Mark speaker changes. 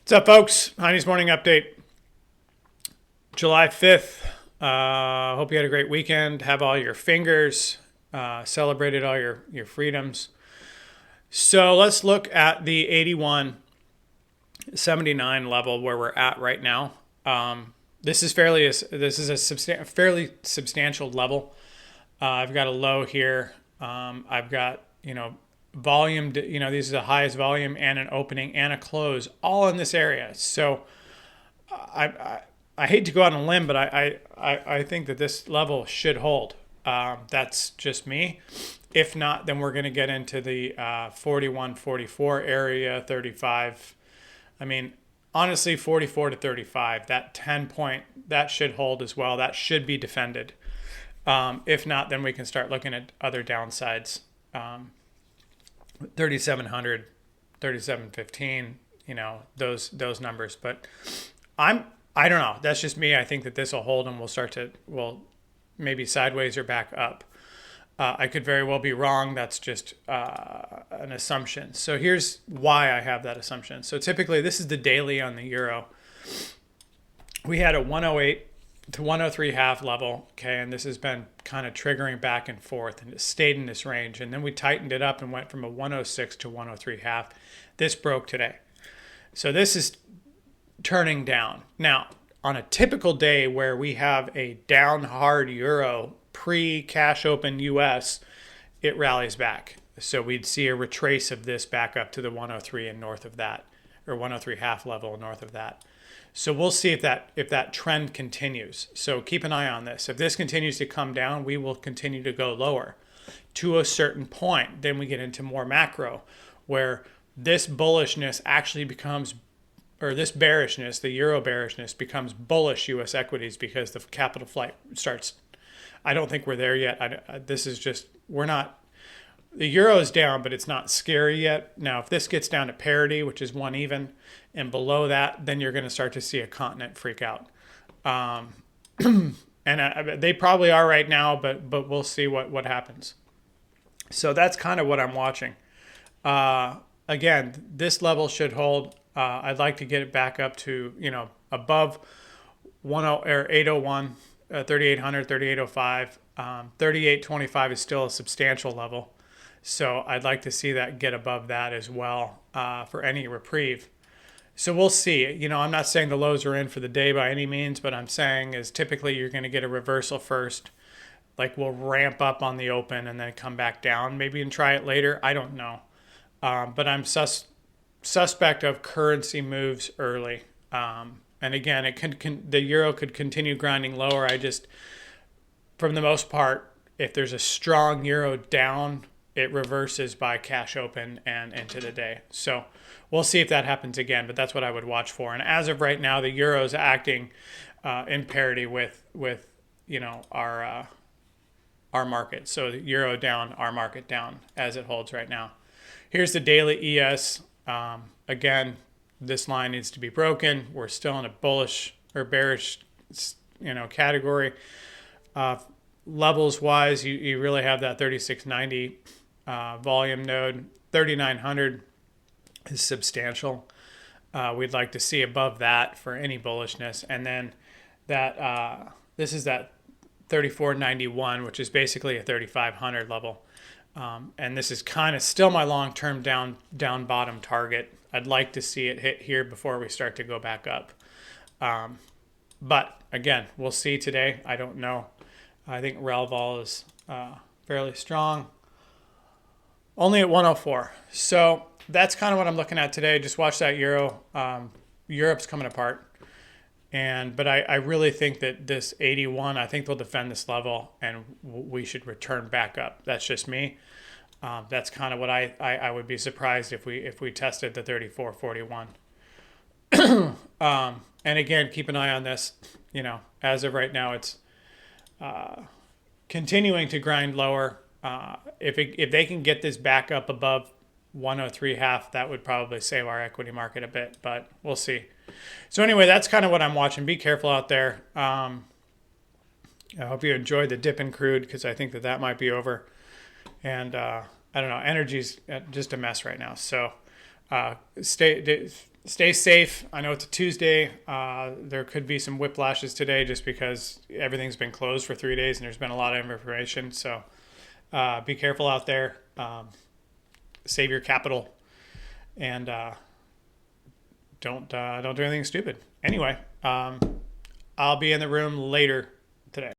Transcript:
Speaker 1: What's up, folks? Heine's Morning Update, July 5th. Hope you had a great weekend. Have all your fingers, celebrated all your freedoms. So let's look at the 81.79 level where we're at right now. This is fairly fairly substantial level. I've got a low here. I've got volume. These are the highest volume and an opening and a close, all in this area. So I hate to go out on a limb, but I think that this level should hold. That's just me. If not, then we're going to get into the 41, 44 area, 35. I mean, honestly, 44 to 35, that 10 point, that should hold as well. That should be defended. If not, then we can start looking at other downsides. 3,700, 3,715, those numbers. But I don't know. That's just me. I think that this will hold and we'll maybe sideways or back up. I could very well be wrong. That's just an assumption. So here's why I have that assumption. So typically this is the daily on the euro. We had a 108 to 103 half level, okay, and this has been kind of triggering back and forth, and it stayed in this range. And then we tightened it up and went from a 106 to 103 half. This broke today. So this is turning down. Now, on a typical day where we have a down hard euro pre-cash open US, it rallies back. So we'd see a retrace of this back up to the 103 and north of that, or 103 half level north of that. So we'll see if that trend continues. So keep an eye on this. If this continues to come down, we will continue to go lower to a certain point. Then we get into more macro, where this bullishness actually becomes, or this bearishness, the euro bearishness, becomes bullish U.S. equities because the capital flight starts. I don't think we're there yet. This is just, we're not. The euro is down, but it's not scary yet. Now, if this gets down to parity, which is one even, and below that, then you're going to start to see a continent freak out. And they probably are right now, but we'll see what happens. So that's kind of what I'm watching. Again, this level should hold. I'd like to get it back up to, above 801, 3,800, 3,805. 3,825 is still a substantial level. So I'd like to see that get above that as well for any reprieve. So we'll see. I'm not saying the lows are in for the day by any means, but I'm saying is typically you're going to get a reversal first. Like we'll ramp up on the open and then come back down maybe and try it later. I don't know. But I'm suspect of currency moves early. And again, the euro could continue grinding lower. From the most part, if there's a strong euro down, it reverses by cash open and into the day. So we'll see if that happens again, but that's what I would watch for. And as of right now, the euro is acting in parity with our market. So the euro down, our market down as it holds right now. Here's the daily ES. Again, this line needs to be broken. We're still in a bullish or bearish category. Levels wise, you really have that 3690 volume node. 3900 is substantial. We'd like to see above that for any bullishness, and then that this is that 3491, which is basically a 3500 level, and this is kind of still my long-term down bottom target. I'd like to see it hit here before we start to go back up, but again, we'll see today. I don't know. I think Relvol is fairly strong. Only at 104. So that's kind of what I'm looking at today. Just watch that euro. Europe's coming apart. But I really think that this 81, I think they'll defend this level and we should return back up. That's just me. That's kind of what I would be surprised if we tested the 34.41. And again, keep an eye on this. As of right now, it's continuing to grind lower. If they can get this back up above 103 half, that would probably save our equity market a bit, but we'll see. So anyway, that's kind of what I'm watching. Be careful out there. I hope you enjoyed the dip in crude because I think that might be over. And I don't know, energy's just a mess right now. So stay stay safe. I know it's a Tuesday. There could be some whiplashes today just because everything's been closed for 3 days and there's been a lot of information. So be careful out there. Save your capital and don't do anything stupid. Anyway, I'll be in the room later today.